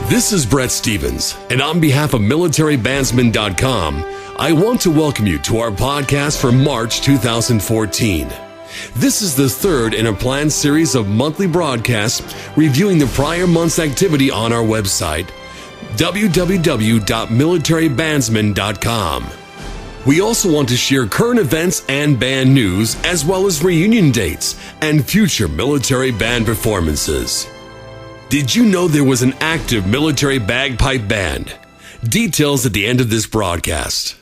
This is Brett Stevens, and on behalf of Miltarybandsman.com, I want to welcome you to our podcast for March 2014. This is the third in a planned series of monthly broadcasts reviewing the prior month's activity on our website, www.miltarybandsman.com. We also want to share current events and band news, as well as reunion dates and future military band performances. Did you know there was an active military bagpipe band? Details at the end of this broadcast.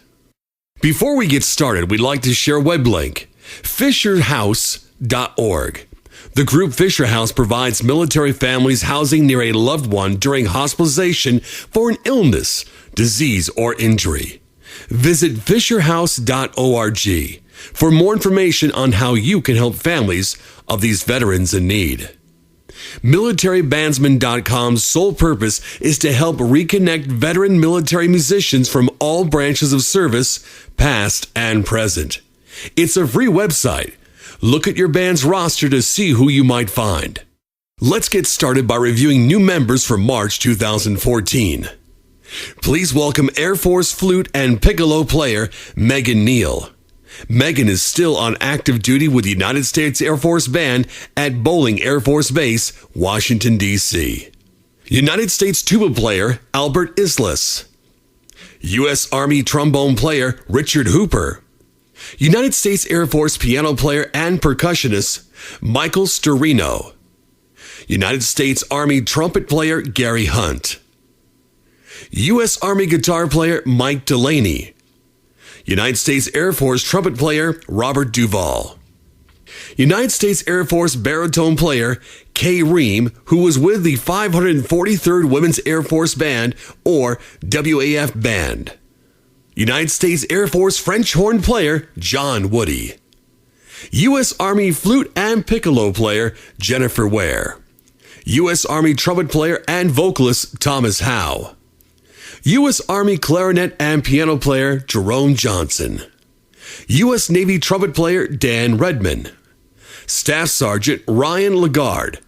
Before we get started, we'd like to share a web link, fisherhouse.org. The group Fisher House provides military families housing near a loved one during hospitalization for an illness, disease, or injury. Visit fisherhouse.org for more information on how you can help families of these veterans in need. Miltarybandsman.com's sole purpose is to help reconnect veteran military musicians from all branches of service, past and present. It's a free website. Look at your band's roster to see who you might find. Let's get started by reviewing new members for March 2014. Please welcome Air Force flute and piccolo player Megan Neal. Megan is still on active duty with the United States Air Force Band at Bolling Air Force Base, Washington, D.C. United States tuba player Albert Islas. U.S. Army trombone player Richard Hooper. United States Air Force piano player and percussionist Michael Storino. United States Army trumpet player Gary Hunt. U.S. Army guitar player Mike Delaney. United States Air Force trumpet player Robert Duvall. United States Air Force baritone player Kay Ream, who was with the 543rd Women's Air Force Band, or WAF Band. United States Air Force French horn player John Woody. U.S. Army flute and piccolo player Jennifer Ware. U.S. Army trumpet player and vocalist Thomas Howe. U.S. Army clarinet and piano player Jerome Johnson. U.S. Navy trumpet player Dan Redman. Staff Sergeant Ryan Lagarde.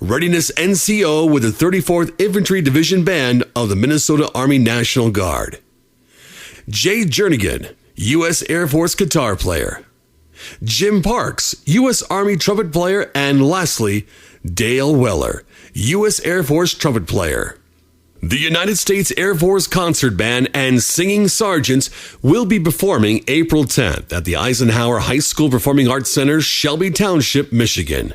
Readiness NCO with the 34th Infantry Division Band of the Minnesota Army National Guard. Jay Jernigan, U.S. Air Force guitar player. Jim Parks, U.S. Army trumpet player. And lastly, Dale Weller, U.S. Air Force trumpet player. The United States Air Force Concert Band and Singing Sergeants will be performing April 10th at the Eisenhower High School Performing Arts Center, Shelby Township, Michigan.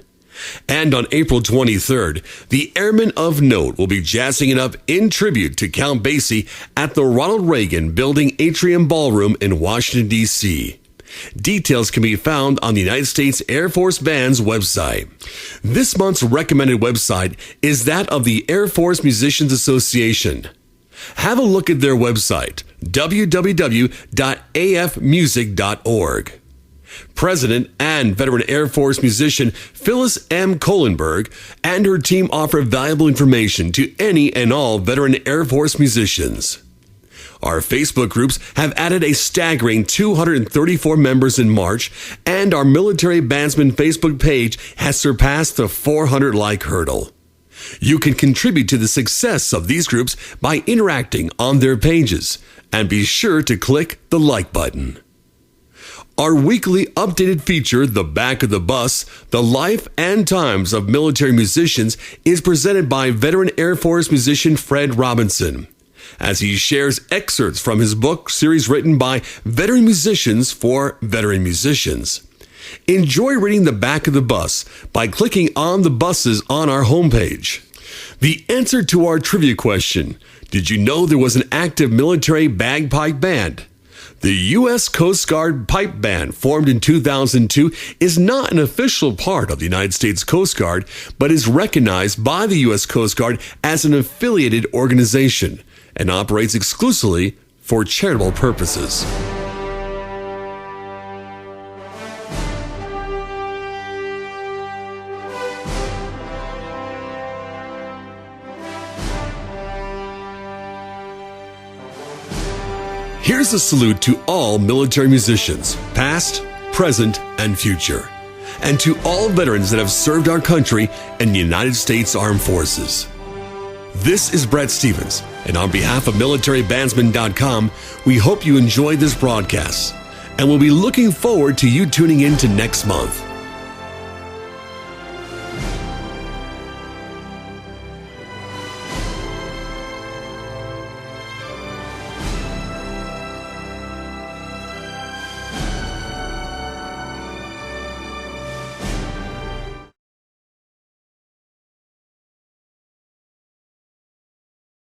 And on April 23rd, the Airmen of Note will be jazzing it up in tribute to Count Basie at the Ronald Reagan Building Atrium Ballroom in Washington, D.C. Details can be found on the United States Air Force Band's website. This month's recommended website is that of the Air Force Musicians Association. Have a look at their website, www.afmusic.org. President and veteran Air Force musician Phyllis M. Kohlenberg and her team offer valuable information to any and all veteran Air Force musicians. Our Facebook groups have added a staggering 234 members in March, and our Military Bandsman Facebook page has surpassed the 400-like hurdle. You can contribute to the success of these groups by interacting on their pages, and be sure to click the like button. Our weekly updated feature, The Back of the Bus, The Life and Times of Military Musicians, is presented by veteran Air Force musician Fred Robinson, as he shares excerpts from his book series written by veteran musicians for veteran musicians. Enjoy reading The Back of the Bus by clicking on the buses on our homepage. The answer to our trivia question, did you know there was an active military bagpipe band? The U.S. Coast Guard Pipe Band, formed in 2002, is not an official part of the United States Coast Guard, but is recognized by the U.S. Coast Guard as an affiliated organization and operates exclusively for charitable purposes. Here's a salute to all military musicians, past, present, and future, and to all veterans that have served our country in the United States Armed Forces. This is Brett Stevens, and on behalf of MiltaryBandsman.com, we hope you enjoyed this broadcast, and we'll be looking forward to you tuning in to next month.